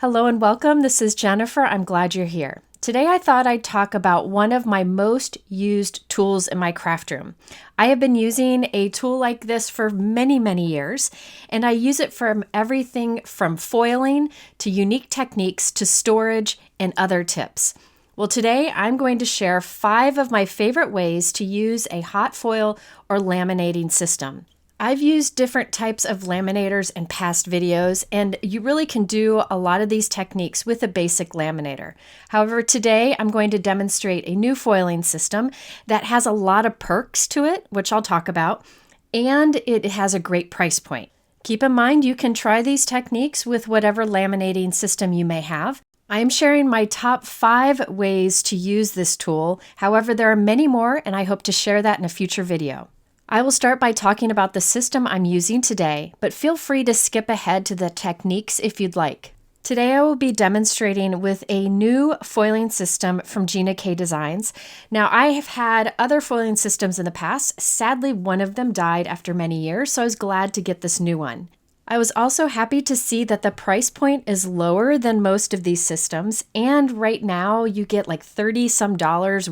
Hello and welcome. This is Jennifer. I'm glad you're here. Today I thought I'd talk about one of my most used tools in my craft room. I have been using a tool like this for many years, and I use it for everything from foiling to unique techniques to storage and other tips. Well, today I'm going to share 5 of my favorite ways to use a hot foil or laminating system. I've used different types of laminators in past videos, and you really can do a lot of these techniques with a basic laminator. However, today I'm going to demonstrate a new foiling system that has a lot of perks to it, which I'll talk about, and it has a great price point. Keep in mind you can try these techniques with whatever laminating system you may have. I am sharing my top 5 ways to use this tool. However, there are many more, and I hope to share that in a future video. I will start by talking about the system I'm using today, but feel free to skip ahead to the techniques if you'd like. Today I will be demonstrating with a new foiling system from Gina K Designs. Now, I have had other foiling systems in the past. Sadly, one of them died after many years, so I was glad to get this new one. I was also happy to see that the price point is lower than most of these systems, and right now you get like $30 some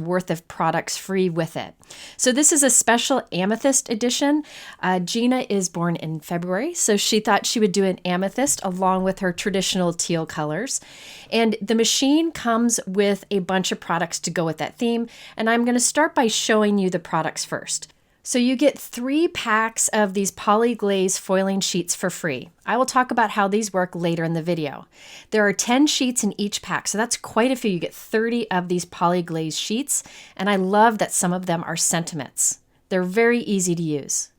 worth of products free with it. So this is a special amethyst edition. Gina is born in February, so she thought she would do an amethyst along with her traditional teal colors. And the machine comes with a bunch of products to go with that theme, and I'm going to start by showing you the products first. So you get 3 packs of these Poly-Glaze foiling sheets for free. I will talk about how these work later in the video. There are 10 sheets in each pack, so that's quite a few. You get 30 of these Poly-Glaze sheets, and I love that some of them are sentiments. They're very easy to use.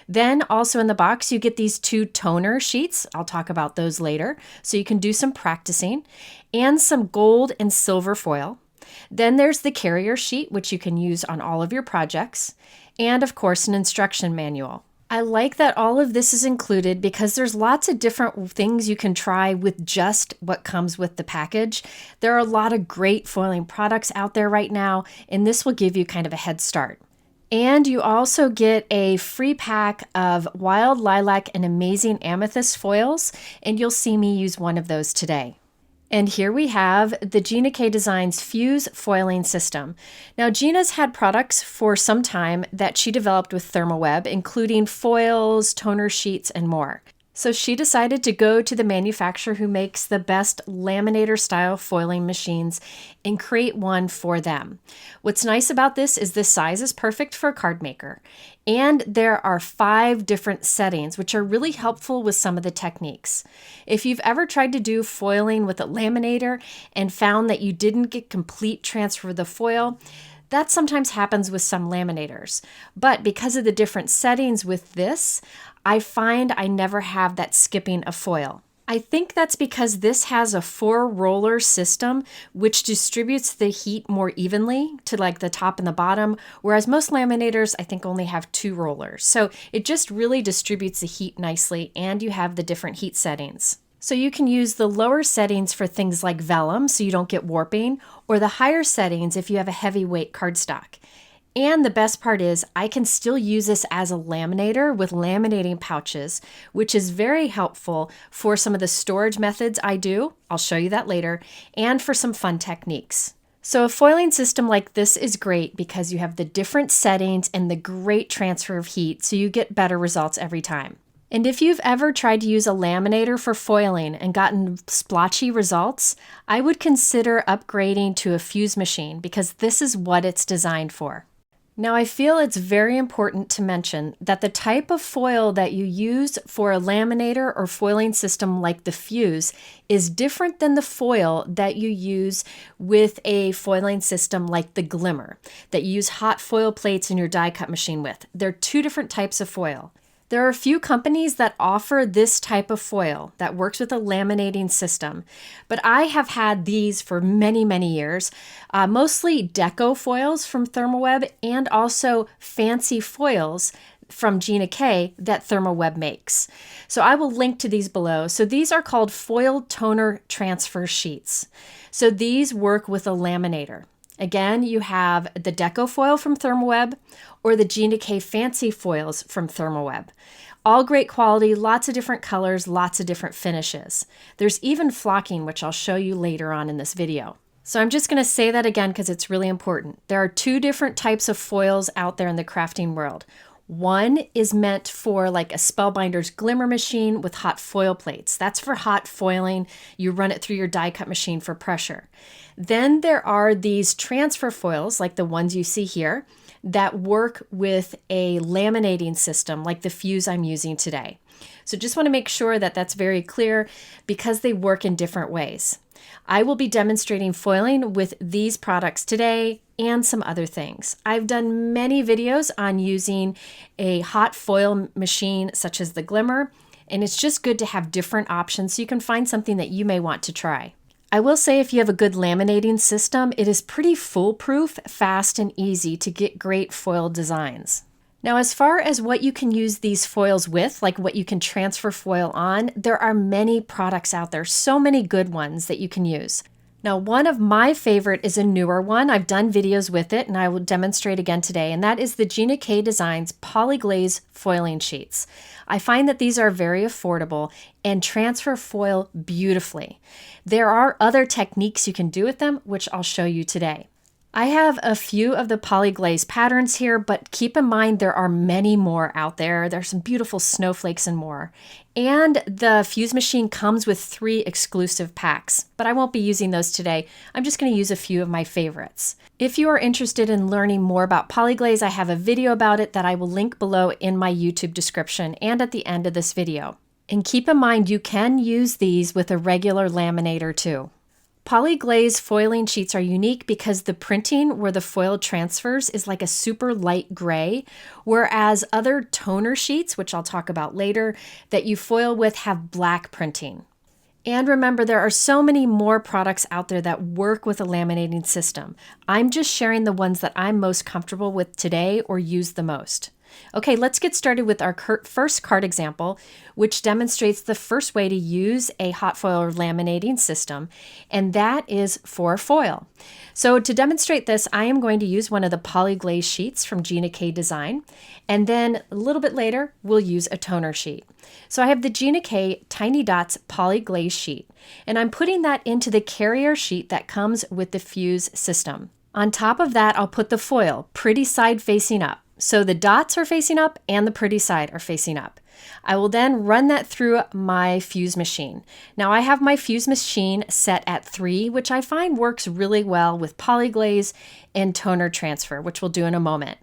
Then also in the box, you get these 2 toner sheets. I'll talk about those later, so you can do some practicing, and some gold and silver foil. Then there's the carrier sheet, which you can use on all of your projects, and of course an instruction manual. I like that all of this is included because there's lots of different things you can try with just what comes with the package. There are a lot of great foiling products out there right now, and this will give you kind of a head start. And you also get a free pack of wild lilac and amazing amethyst foils, and you'll see me use one of those today. And here we have the Gina K Designs Fuse foiling system. Now, Gina's had products for some time that she developed with Therm, including foils, toner sheets, and more. So she decided to go to the manufacturer who makes the best laminator-style foiling machines and create one for them. What's nice about this is the size is perfect for a card maker. And there are 5 different settings, which are really helpful with some of the techniques. If you've ever tried to do foiling with a laminator and found that you didn't get complete transfer of the foil, that sometimes happens with some laminators. But because of the different settings with this, I find I never have that skipping of foil. I think that's because this has a 4-roller system which distributes the heat more evenly to like the top and the bottom, whereas most laminators I think only have 2 rollers. So it just really distributes the heat nicely, and you have the different heat settings. So you can use the lower settings for things like vellum so you don't get warping, or the higher settings if you have a heavyweight cardstock. And the best part is I can still use this as a laminator with laminating pouches, which is very helpful for some of the storage methods I do. I'll show you that later, and for some fun techniques. So a foiling system like this is great because you have the different settings and the great transfer of heat, so you get better results every time. And if you've ever tried to use a laminator for foiling and gotten splotchy results, I would consider upgrading to a fuse machine because this is what it's designed for. Now, I feel it's very important to mention that the type of foil that you use for a laminator or foiling system like the Fuse is different than the foil that you use with a foiling system like the Glimmer, that you use hot foil plates in your die cut machine with. They're 2 different types of foil. There are a few companies that offer this type of foil that works with a laminating system, but I have had these for many years, mostly Deco foils from Therm and also fancy foils from Gina K that Therm makes. So I will link to these below. So these are called foil toner transfer sheets. So these work with a laminator. Again, you have the Deco foil from Therm or the Gina K Fancy foils from Therm. All great quality, lots of different colors, lots of different finishes. There's even flocking, which I'll show you later on in this video. So I'm just going to say that again because it's really important. There are two different types of foils out there in the crafting world. One is meant for like a Spellbinder's glimmer machine with hot foil plates. That's for hot foiling. You run it through your die cut machine for pressure. Then there are these transfer foils like the ones you see here that work with a laminating system like the Fuse I'm using today. So just want to make sure that that's very clear because they work in different ways. I will be demonstrating foiling with these products today and some other things. I've done many videos on using a hot foil machine such as the Glimmer, and it's just good to have different options so you can find something that you may want to try. I will say if you have a good laminating system, it is pretty foolproof, fast, and easy to get great foil designs. Now, as far as what you can use these foils with, like what you can transfer foil on, there are many products out there, so many good ones that you can use. Now, one of my favorite is a newer one. I've done videos with it and I will demonstrate again today, and that is the Gina K Designs Poly-Glaze foiling sheets. I find that these are very affordable and transfer foil beautifully. There are other techniques you can do with them, which I'll show you today. I have a few of the Poly-Glaze patterns here, but keep in mind there are many more out there. There's some beautiful snowflakes and more. And the Fuse machine comes with 3 exclusive packs, but I won't be using those today. I'm just going to use a few of my favorites. If you are interested in learning more about Poly-Glaze, I have a video about it that I will link below in my YouTube description and at the end of this video. And keep in mind you can use these with a regular laminator too. Poly-Glaze foiling sheets are unique because the printing where the foil transfers is like a super light gray, whereas other toner sheets, which I'll talk about later, that you foil with have black printing. And remember, there are so many more products out there that work with a laminating system. I'm just sharing the ones that I'm most comfortable with today or use the most. Okay, let's get started with our first card example, which demonstrates the first way to use a hot foil or laminating system, and that is for foil. So to demonstrate this, I am going to use one of the Poly-Glaze sheets from Gina K Design, and then a little bit later, we'll use a toner sheet. So I have the Gina K Tiny Dots Poly-Glaze sheet, and I'm putting that into the carrier sheet that comes with the Fuse system. On top of that, I'll put the foil, pretty side facing up. So the dots are facing up and the pretty side are facing up. I will then run that through my Fuse machine. Now I have my Fuse machine set at 3, which I find works really well with Poly-Glaze and toner transfer, which we'll do in a moment.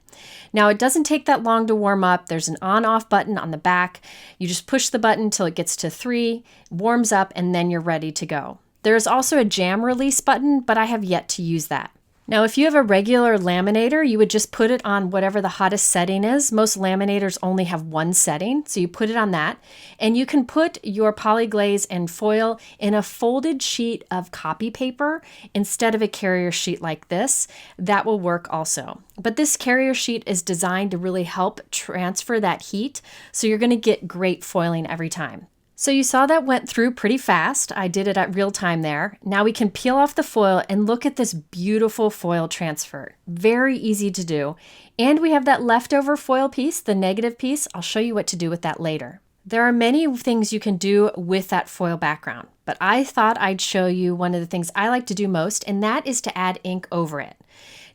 Now it doesn't take that long to warm up. There's an on-off button on the back. You just push the button till it gets to 3, warms up, and then you're ready to go. There is also a jam release button, but I have yet to use that. Now, if you have a regular laminator, you would just put it on whatever the hottest setting is. Most laminators only have one setting, so you put it on that. And you can put your Poly-Glaze and foil in a folded sheet of copy paper instead of a carrier sheet like this. That will work also. But this carrier sheet is designed to really help transfer that heat, so you're going to get great foiling every time. So you saw that went through pretty fast. I did it at real time there. Now we can peel off the foil and look at this beautiful foil transfer. Very easy to do. And we have that leftover foil piece, the negative piece. I'll show you what to do with that later. There are many things you can do with that foil background, but I thought I'd show you one of the things I like to do most, and that is to add ink over it.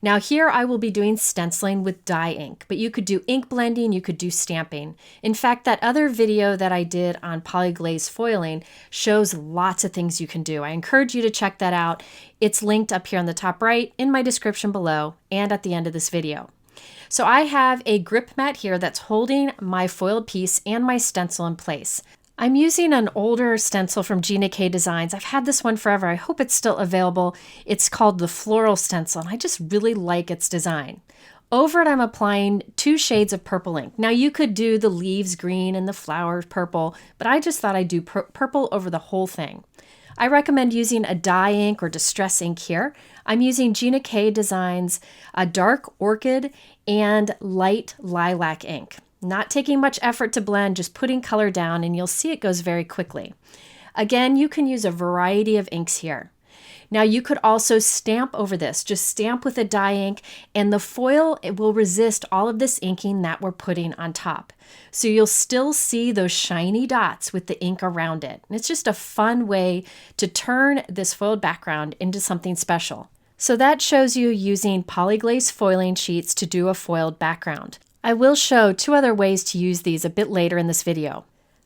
Now here I will be doing stenciling with dye ink, but you could do ink blending, you could do stamping. In fact, that other video that I did on Poly-Glaze foiling shows lots of things you can do. I encourage you to check that out. It's linked up here on the top right, in my description below, and at the end of this video. So I have a grip mat here that's holding my foiled piece and my stencil in place. I'm using an older stencil from Gina K Designs. I've had this one forever. I hope it's still available. It's called the Floral stencil, and I just really like its design. Over it, I'm applying 2 shades of purple ink. Now you could do the leaves green and the flowers purple, but I just thought I'd do purple over the whole thing. I recommend using a dye ink or distress ink here. I'm using Gina K Designs, a dark orchid and light lilac ink. Not taking much effort to blend, just putting color down, and you'll see it goes very quickly. Again, you can use a variety of inks here. Now you could also stamp over this, just stamp with a dye ink, and the foil, it will resist all of this inking that we're putting on top. So you'll still see those shiny dots with the ink around it. And it's just a fun way to turn this foiled background into something special. So that shows you using Poly-Glaze foiling sheets to do a foiled background. I will show 2 other ways to use these a bit later in this video.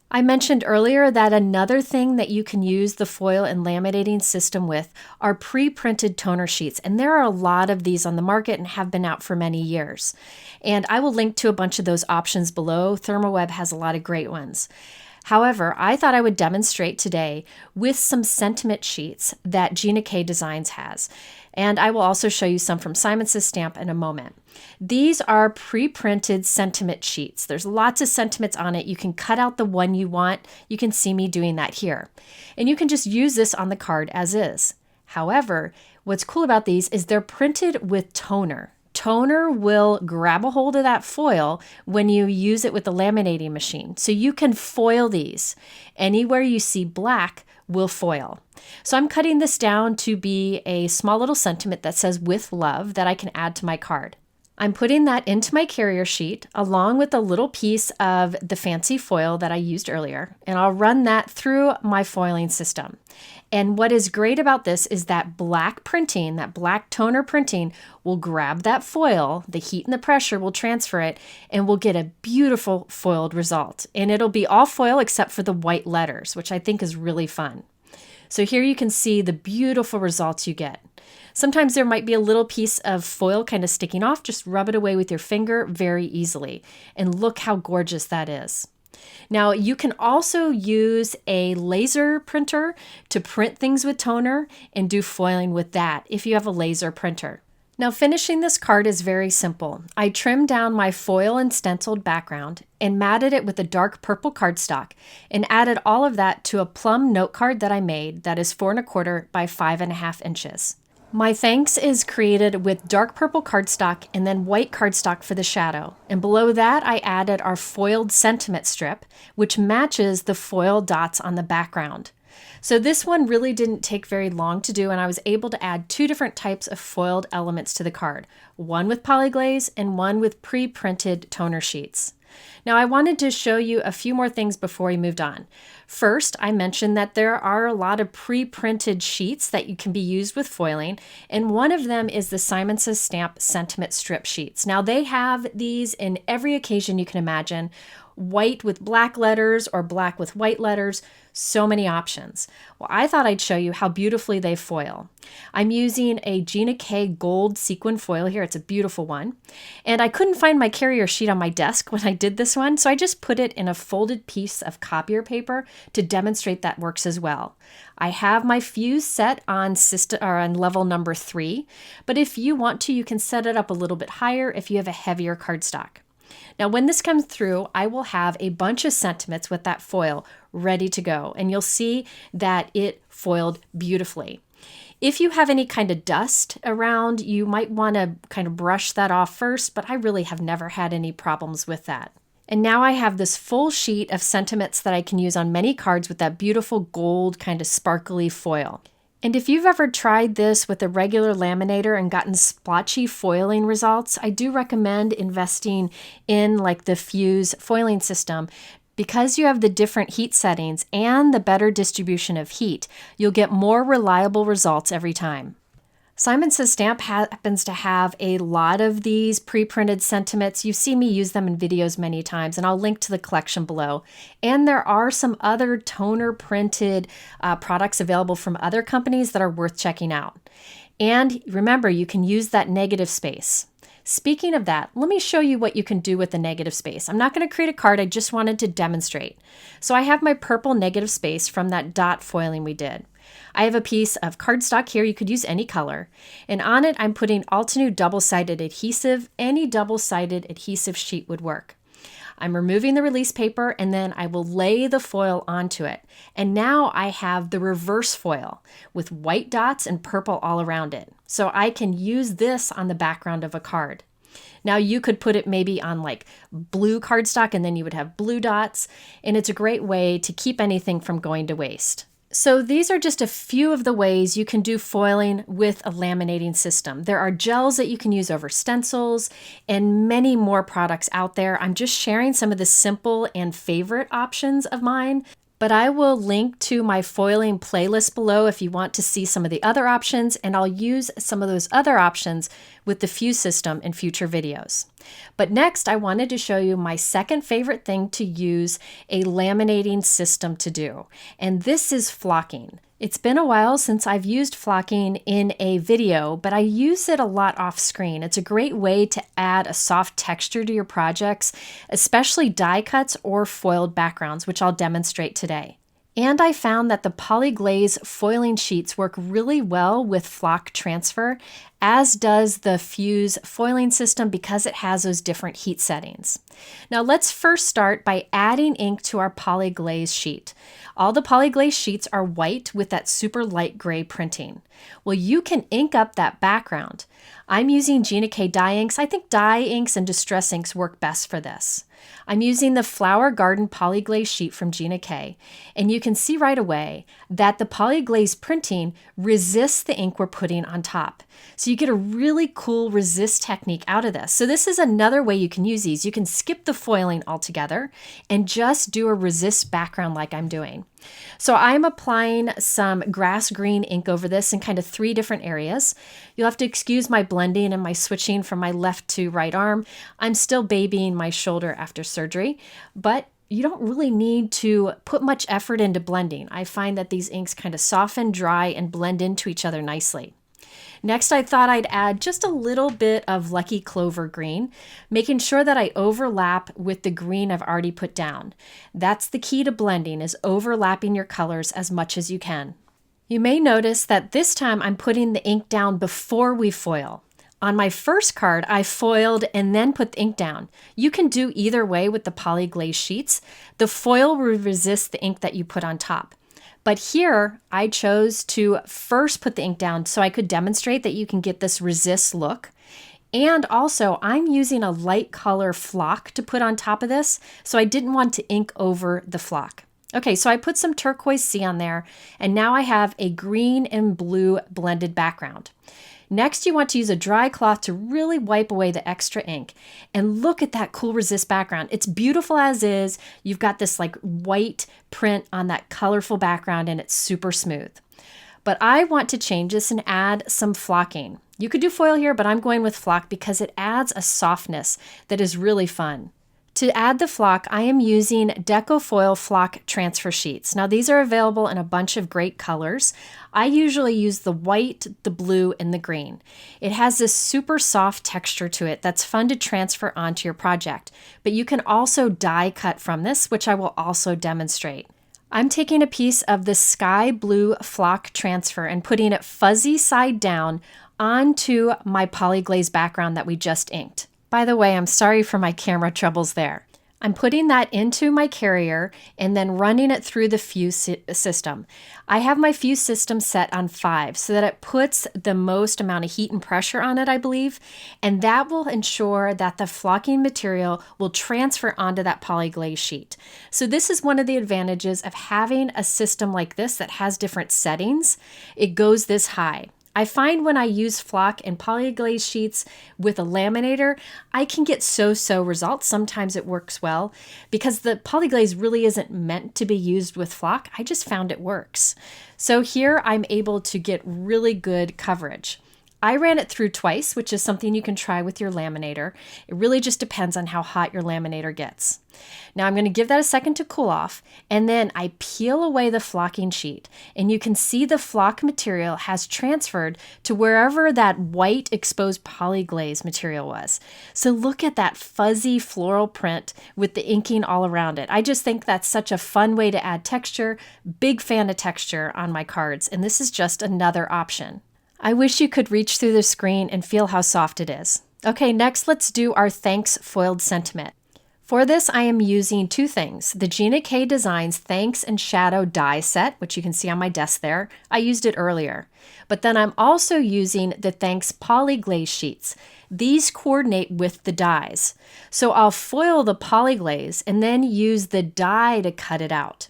I mentioned earlier that another thing that you can use the foil and laminating system with are pre-printed toner sheets, and there are a lot of these on the market and have been out for many years. And I will link to a bunch of those options below. ThermWeb has a lot of great ones. However, I thought I would demonstrate today with some sentiment sheets that Gina K Designs has. And I will also show you some from Simon Says Stamp in a moment. These are pre-printed sentiment sheets. There's lots of sentiments on it. You can cut out the one you want. You can see me doing that here. And you can just use this on the card as is. However, what's cool about these is they're printed with toner. Toner will grab a hold of that foil when you use it with the laminating machine. So you can foil these. Anywhere you see black will foil. So I'm cutting this down to be a small little sentiment that says "with love" that I can add to my card. I'm putting that into my carrier sheet along with a little piece of the fancy foil that I used earlier, and I'll run that through my foiling system. And what is great about this is that black printing, that black toner printing will grab that foil, the heat and the pressure will transfer it, and we'll get a beautiful foiled result. And it'll be all foil except for the white letters, which I think is really fun. So here you can see the beautiful results you get. Sometimes there might be a little piece of foil kind of sticking off. Just rub it away with your finger very easily. And look how gorgeous that is. Now you can also use a laser printer to print things with toner and do foiling with that if you have a laser printer. Now finishing this card is very simple. I trimmed down my foil and stenciled background and matted it with a dark purple cardstock and added all of that to a plum note card that I made that is 4 1/4 by 5.5 inches. My thanks is created with dark purple cardstock and then white cardstock for the shadow. And below that, I added our foiled sentiment strip, which matches the foil dots on the background. So this one really didn't take very long to do, and I was able to add 2 different types of foiled elements to the card, one with Poly-Glaze and one with pre-printed toner sheets. Now I wanted to show you a few more things before we moved on. First, I mentioned that there are a lot of pre-printed sheets that you can be used with foiling, and one of them is the Simon Says Stamp sentiment strip sheets. Now they have these in every occasion you can imagine, white with black letters or black with white letters, so many options. Well, I thought I'd show you how beautifully they foil. I'm using a Gina K gold sequin foil here. It's a beautiful one. And I couldn't find my carrier sheet on my desk when I did this one, so I just put it in a folded piece of copier paper to demonstrate that works as well. I have my fuse set on level number 3, but if you want to, you can set it up a little bit higher if you have a heavier cardstock. Now when this comes through, I will have a bunch of sentiments with that foil ready to go, and you'll see that it foiled beautifully. If you have any kind of dust around, you might want to kind of brush that off first, but I really have never had any problems with that. And now I have this full sheet of sentiments that I can use on many cards with that beautiful gold kind of sparkly foil. And if you've ever tried this with a regular laminator and gotten splotchy foiling results, I do recommend investing in like the Fuse foiling system. Because you have the different heat settings and the better distribution of heat, you'll get more reliable results every time. Simon Says Stamp happens to have a lot of these pre-printed sentiments. You've seen me use them in videos many times, and I'll link to the collection below. And there are some other toner printed products available from other companies that are worth checking out. And remember, you can use that negative space. Speaking of that, let me show you what you can do with the negative space. I'm not going to create a card, I just wanted to demonstrate. So I have my purple negative space from that dot foiling we did. I have a piece of cardstock here, you could use any color, and on it I'm putting Altenew double-sided adhesive. Any double-sided adhesive sheet would work. I'm removing the release paper and then I will lay the foil onto it. And now I have the reverse foil with white dots and purple all around it. So I can use this on the background of a card. Now you could put it maybe on like blue cardstock and then you would have blue dots. And it's a great way to keep anything from going to waste. So these are just a few of the ways you can do foiling with a laminating system. There are gels that you can use over stencils and many more products out there. I'm just sharing some of the simple and favorite options of mine, but I will link to my foiling playlist below if you want to see some of the other options, and I'll use some of those other options with the Fuse system in future videos. But next, I wanted to show you my second favorite thing to use a laminating system to do, and this is flocking. It's been a while since I've used flocking in a video, but I use it a lot off screen. It's a great way to add a soft texture to your projects, especially die cuts or foiled backgrounds, which I'll demonstrate today. And I found that the Poly-Glaze foiling sheets work really well with flock transfer, as does the Fuse foiling system because it has those different heat settings. Now let's first start by adding ink to our Poly-Glaze sheet. All the Poly-Glaze sheets are white with that super light gray printing. Well, you can ink up that background. I'm using Gina K dye inks. I think dye inks and distress inks work best for this. I'm using the Flower Garden Poly-Glaze sheet from Gina K, and you can see right away that the Poly-Glaze printing resists the ink we're putting on top. So you get a really cool resist technique out of this. So this is another way you can use these. You can skip the foiling altogether and just do a resist background like I'm doing. So I'm applying some grass green ink over this in kind of 3 different areas. You'll have to excuse my blending and my switching from my left to right arm. I'm still babying my shoulder after surgery, but you don't really need to put much effort into blending. I find that these inks kind of soften, dry, and blend into each other nicely. Next, I thought I'd add just a little bit of Lucky Clover green, making sure that I overlap with the green I've already put down. That's the key to blending, is overlapping your colors as much as you can. You may notice that this time I'm putting the ink down before we foil. On my first card, I foiled and then put the ink down. You can do either way with the Poly-Glaze sheets. The foil will resist the ink that you put on top. But here, I chose to first put the ink down so I could demonstrate that you can get this resist look. And also, I'm using a light color flock to put on top of this, so I didn't want to ink over the flock. Okay, so I put some turquoise sea on there, and now I have a green and blue blended background. Next, you want to use a dry cloth to really wipe away the extra ink. And look at that cool resist background. It's beautiful as is. You've got this like white print on that colorful background and it's super smooth. But I want to change this and add some flocking. You could do foil here, but I'm going with flock because it adds a softness that is really fun. To add the flock, I am using Deco Foil Flock Transfer Sheets. Now these are available in a bunch of great colors. I usually use the white, the blue, and the green. It has this super soft texture to it that's fun to transfer onto your project, but you can also die cut from this, which I will also demonstrate. I'm taking a piece of the sky blue flock transfer and putting it fuzzy side down onto my Poly-Glaze background that we just inked. By the way, I'm sorry for my camera troubles there. I'm putting that into my carrier and then running it through the Fuse system. I have my Fuse system set on 5 so that it puts the most amount of heat and pressure on it, I believe, and that will ensure that the flocking material will transfer onto that Poly-Glaze sheet. So this is one of the advantages of having a system like this that has different settings. It goes this high. I find when I use flock and Poly-Glaze sheets with a laminator, I can get so-so results. Sometimes it works well because the Poly-Glaze really isn't meant to be used with flock. I just found it works. So here I'm able to get really good coverage. I ran it through twice, which is something you can try with your laminator. It really just depends on how hot your laminator gets. Now I'm going to give that a second to cool off, and then I peel away the flocking sheet, and you can see the flock material has transferred to wherever that white exposed Poly-Glaze material was. So look at that fuzzy floral print with the inking all around it. I just think that's such a fun way to add texture. Big fan of texture on my cards, and this is just another option. I wish you could reach through the screen and feel how soft it is. Okay, next let's do our Thanks Foiled Sentiment. For this, I am using 2 things. The Gina K Designs Thanks and Shadow die set, which you can see on my desk there. I used it earlier. But then I'm also using the Thanks Poly-Glaze sheets. These coordinate with the dies. So I'll foil the Poly-Glaze and then use the die to cut it out.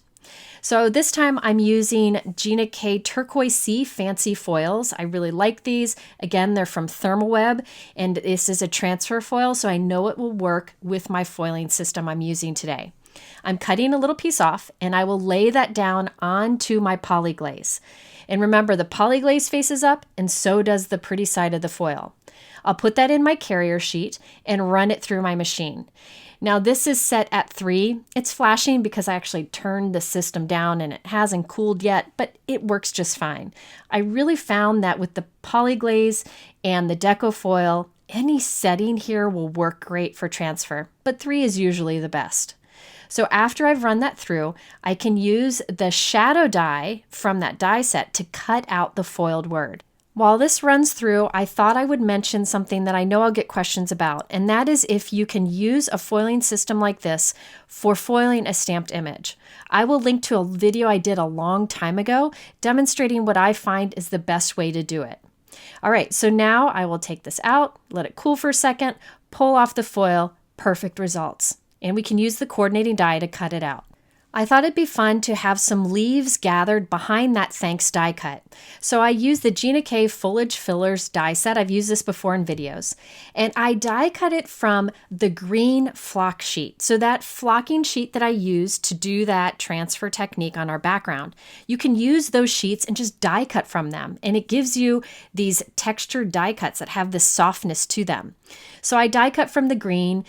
So this time I'm using Gina K Turquoise Fancy Foils. I really like these. Again, they're from Therm, and this is a transfer foil, so I know it will work with my foiling system I'm using today. I'm cutting a little piece off, and I will lay that down onto my Poly-Glaze. And remember, the Poly-Glaze faces up, and so does the pretty side of the foil. I'll put that in my carrier sheet and run it through my machine. Now this is set at 3. It's flashing because I actually turned the system down and it hasn't cooled yet, but it works just fine. I really found that with the Poly-Glaze and the Deco foil, any setting here will work great for transfer, but 3 is usually the best. So after I've run that through, I can use the shadow die from that die set to cut out the foiled word. While this runs through, I thought I would mention something that I know I'll get questions about, and that is if you can use a foiling system like this for foiling a stamped image. I will link to a video I did a long time ago demonstrating what I find is the best way to do it. All right, so now I will take this out, let it cool for a second, pull off the foil, perfect results. And we can use the coordinating die to cut it out. I thought it'd be fun to have some leaves gathered behind that thanks die cut. So I used the Gina K Foliage Fillers die set. I've used this before in videos. And I die cut it from the green flock sheet. So that flocking sheet that I used to do that transfer technique on our background, you can use those sheets and just die cut from them. And it gives you these textured die cuts that have this softness to them. So I die cut from the green,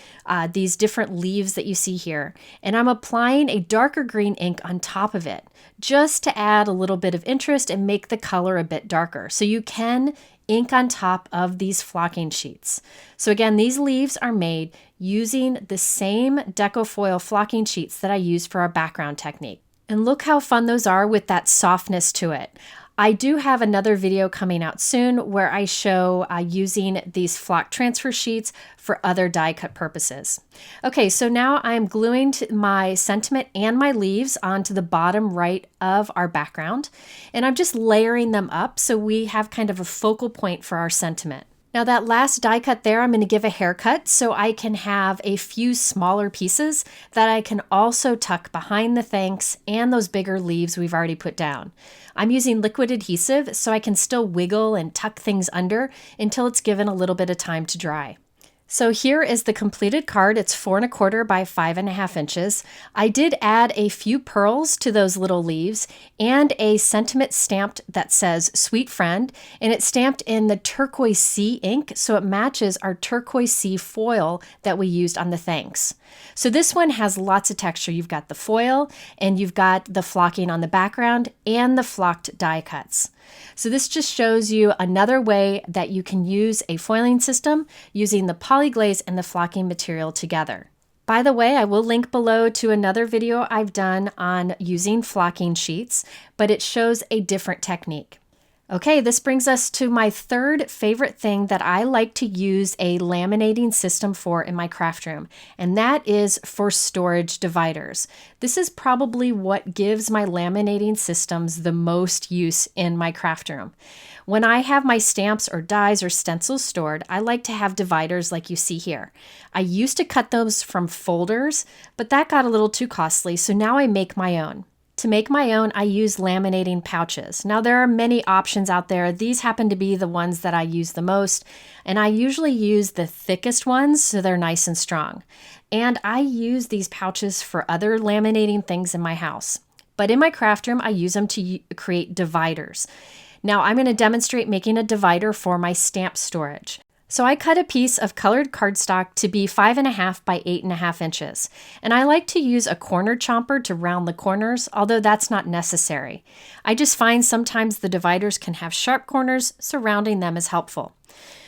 these different leaves that you see here, and I'm applying a darker green ink on top of it, just to add a little bit of interest and make the color a bit darker. So you can ink on top of these flocking sheets. So again, these leaves are made using the same Deco foil flocking sheets that I used for our background technique. And look how fun those are with that softness to it. I do have another video coming out soon where I show using these flock transfer sheets for other die cut purposes. Okay, so now I'm gluing my sentiment and my leaves onto the bottom right of our background, and I'm just layering them up so we have kind of a focal point for our sentiment. Now that last die cut there, I'm going to give a haircut so I can have a few smaller pieces that I can also tuck behind the thanks and those bigger leaves we've already put down. I'm using liquid adhesive so I can still wiggle and tuck things under until it's given a little bit of time to dry. So here is the completed card. It's 4 1/4 by 5.5 inches. I did add a few pearls to those little leaves and a sentiment stamped that says Sweet Friend, and it's stamped in the Turquoise Sea ink, so it matches our Turquoise Sea foil that we used on the thanks. So this one has lots of texture. You've got the foil and you've got the flocking on the background and the flocked die cuts. So this just shows you another way that you can use a foiling system using the Poly-Glaze and the flocking material together. By the way, I will link below to another video I've done on using flocking sheets, but it shows a different technique. Okay, this brings us to my third favorite thing that I like to use a laminating system for in my craft room, and that is for storage dividers. This is probably what gives my laminating systems the most use in my craft room. When I have my stamps or dies or stencils stored, I like to have dividers like you see here. I used to cut those from folders, but that got a little too costly, so now I make my own. To make my own, I use laminating pouches. Now there are many options out there. These happen to be the ones that I use the most, and I usually use the thickest ones so they're nice and strong. And I use these pouches for other laminating things in my house. But in my craft room, I use them to create dividers. Now I'm going to demonstrate making a divider for my stamp storage. So I cut a piece of colored cardstock to be 5.5 by 8.5 inches. And I like to use a corner chomper to round the corners, although that's not necessary. I just find sometimes the dividers can have sharp corners, so rounding them is helpful.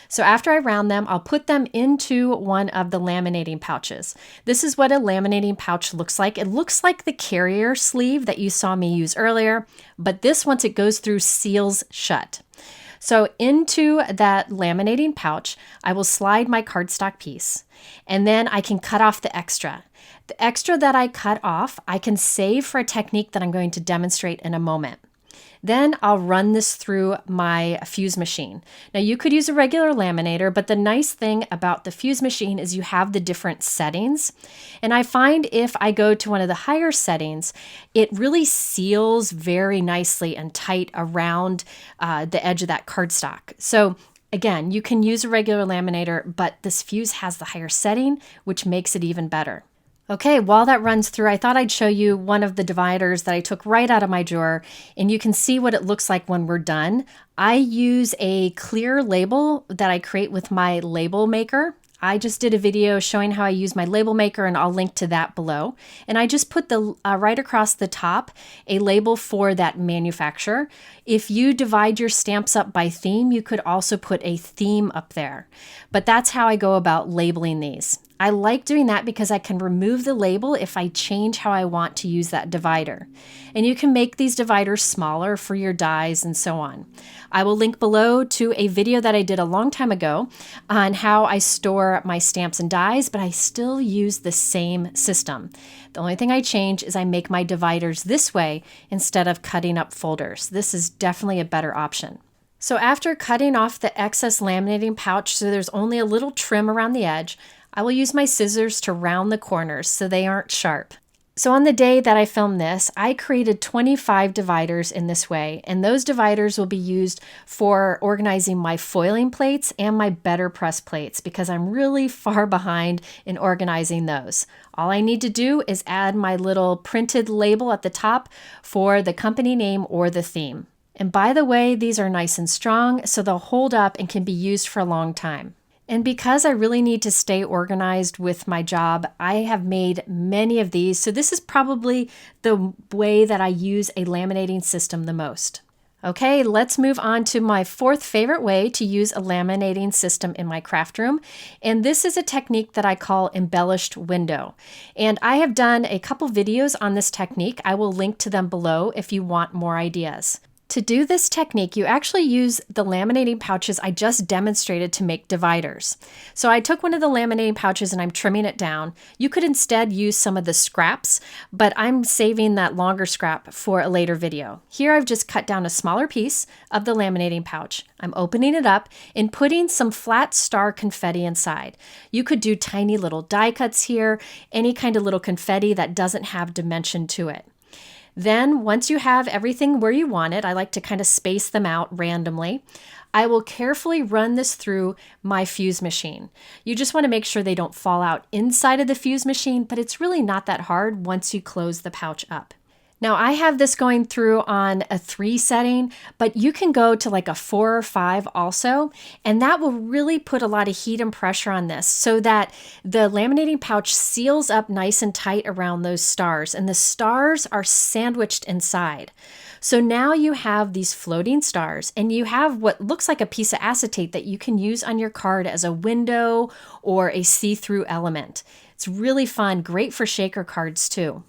So after I round them, I'll put them into one of the laminating pouches. This is what a laminating pouch looks like. It looks like the carrier sleeve that you saw me use earlier, but this, once it goes through, seals shut. So into that laminating pouch, I will slide my cardstock piece, and then I can cut off the extra. The extra that I cut off, I can save for a technique that I'm going to demonstrate in a moment. Then I'll run this through my fuse machine. Now you could use a regular laminator, but the nice thing about the fuse machine is you have the different settings. And I find if I go to one of the higher settings, it really seals very nicely and tight around the edge of that cardstock. So again, you can use a regular laminator, but this fuse has the higher setting, which makes it even better. Okay, while that runs through, I thought I'd show you one of the dividers that I took right out of my drawer, and you can see what it looks like when we're done. I use a clear label that I create with my label maker. I just did a video showing how I use my label maker, and I'll link to that below. And I just put the right across the top a label for that manufacturer. If you divide your stamps up by theme, you could also put a theme up there. But that's how I go about labeling these. I like doing that because I can remove the label if I change how I want to use that divider. And you can make these dividers smaller for your dies and so on. I will link below to a video that I did a long time ago on how I store my stamps and dies, but I still use the same system. The only thing I change is I make my dividers this way instead of cutting up folders. This is definitely a better option. So after cutting off the excess laminating pouch so there's only a little trim around the edge, I will use my scissors to round the corners so they aren't sharp. So on the day that I filmed this, I created 25 dividers in this way, and those dividers will be used for organizing my foiling plates and my better press plates because I'm really far behind in organizing those. All I need to do is add my little printed label at the top for the company name or the theme. And by the way, these are nice and strong, so they'll hold up and can be used for a long time. And because I really need to stay organized with my job, I have made many of these. So this is probably the way that I use a laminating system the most. Okay, let's move on to my fourth favorite way to use a laminating system in my craft room. And this is a technique that I call Embellished Window. And I have done a couple videos on this technique. I will link to them below if you want more ideas. To do this technique, you actually use the laminating pouches I just demonstrated to make dividers. So I took one of the laminating pouches and I'm trimming it down. You could instead use some of the scraps, but I'm saving that longer scrap for a later video. Here I've just cut down a smaller piece of the laminating pouch. I'm opening it up and putting some flat star confetti inside. You could do tiny little die cuts here, any kind of little confetti that doesn't have dimension to it. Then once you have everything where you want it, I like to kind of space them out randomly. I will carefully run this through my fuse machine. You just want to make sure they don't fall out inside of the fuse machine, but it's really not that hard once you close the pouch up. Now I have this going through on a 3 setting, but you can go to like a 4 or 5 also, and that will really put a lot of heat and pressure on this so that the laminating pouch seals up nice and tight around those stars, and the stars are sandwiched inside. So now you have these floating stars, and you have what looks like a piece of acetate that you can use on your card as a window or a see-through element. It's really fun, great for shaker cards too.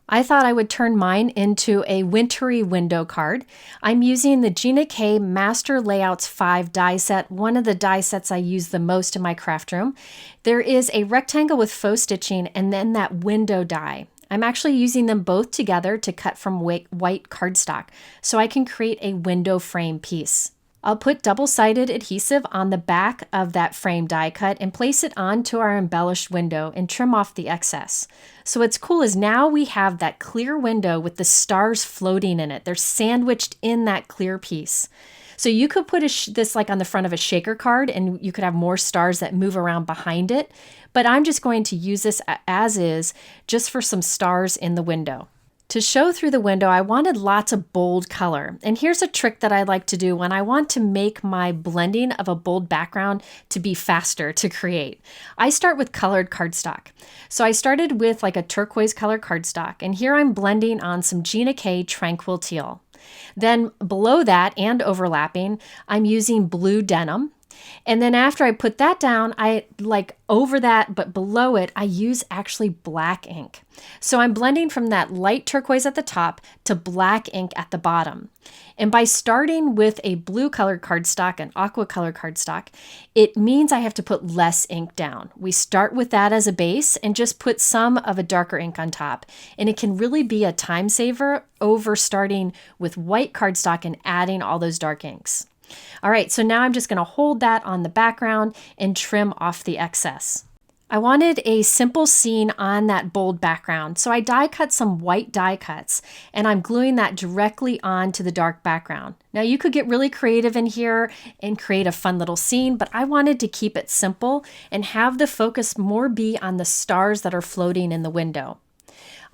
I thought I would turn mine into a wintry window card. I'm using the Gina K Master Layouts 5 die set, one of the die sets I use the most in my craft room. There is a rectangle with faux stitching and then that window die. I'm actually using them both together to cut from white cardstock so I can create a window frame piece. I'll put double-sided adhesive on the back of that frame die cut and place it onto our embellished window and trim off the excess. So what's cool is now we have that clear window with the stars floating in it. They're sandwiched in that clear piece. So you could put this like on the front of a shaker card and you could have more stars that move around behind it. But I'm just going to use this as is just for some stars in the window. To show through the window, I wanted lots of bold color. And here's a trick that I like to do when I want to make my blending of a bold background to be faster to create. I start with colored cardstock. So I started with like a turquoise color cardstock, and here I'm blending on some Gina K Tranquil Teal. Then below that and overlapping, I'm using blue denim. And then after I put that down, I like over that, but below it, I use actually black ink. So I'm blending from that light turquoise at the top to black ink at the bottom. And by starting with a blue colored cardstock, an aqua colored cardstock, it means I have to put less ink down. We start with that as a base and just put some of a darker ink on top. And it can really be a time saver over starting with white cardstock and adding all those dark inks. All right, so now I'm just going to hold that on the background and trim off the excess. I wanted a simple scene on that bold background, so I die cut some white die cuts, and I'm gluing that directly onto the dark background. Now you could get really creative in here and create a fun little scene, but I wanted to keep it simple and have the focus more be on the stars that are floating in the window.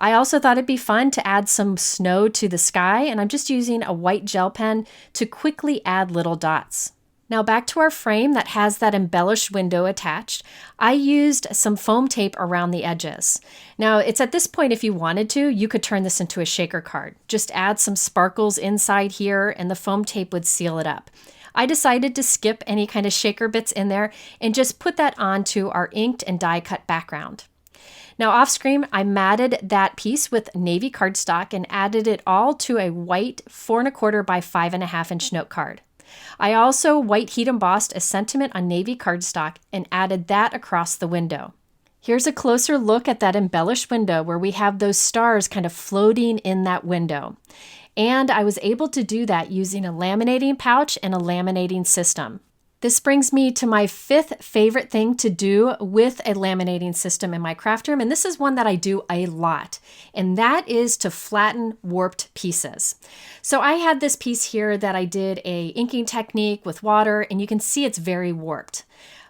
I also thought it'd be fun to add some snow to the sky, and I'm just using a white gel pen to quickly add little dots. Now back to our frame that has that embellished window attached, I used some foam tape around the edges. Now it's at this point, if you wanted to, you could turn this into a shaker card. Just add some sparkles inside here and the foam tape would seal it up. I decided to skip any kind of shaker bits in there and just put that onto our inked and die cut background. Now off screen, I matted that piece with navy cardstock and added it all to a white 4 1/4 by 5.5 inch note card. I also white heat embossed a sentiment on navy cardstock and added that across the window. Here's a closer look at that embellished window where we have those stars kind of floating in that window. And I was able to do that using a laminating pouch and a laminating system. This brings me to my 5th favorite thing to do with a laminating system in my craft room, and this is one that I do a lot, and that is to flatten warped pieces. So I had this piece here that I did a inking technique with water, and you can see it's very warped.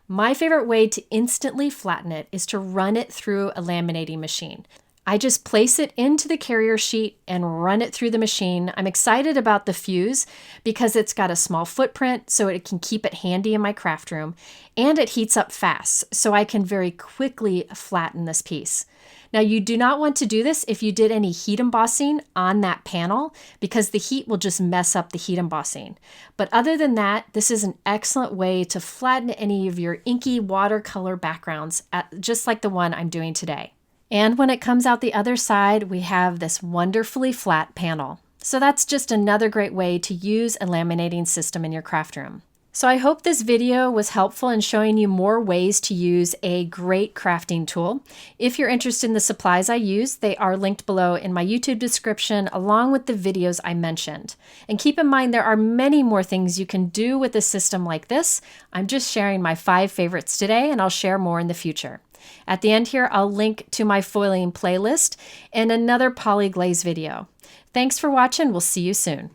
My favorite way to instantly flatten it is to run it through a laminating machine. I just place it into the carrier sheet and run it through the machine. I'm excited about the Fuse because it's got a small footprint so it can keep it handy in my craft room, and it heats up fast so I can very quickly flatten this piece. Now you do not want to do this if you did any heat embossing on that panel because the heat will just mess up the heat embossing. But other than that, this is an excellent way to flatten any of your inky watercolor backgrounds, just like the one I'm doing today. And when it comes out the other side, we have this wonderfully flat panel. So that's just another great way to use a laminating system in your craft room. So I hope this video was helpful in showing you more ways to use a great crafting tool. If you're interested in the supplies I use, they are linked below in my YouTube description along with the videos I mentioned. And keep in mind there are many more things you can do with a system like this. I'm just sharing my 5 favorites today, and I'll share more in the future. At the end here, I'll link to my foiling playlist and another Poly-Glaze video. Thanks for watching. We'll see you soon.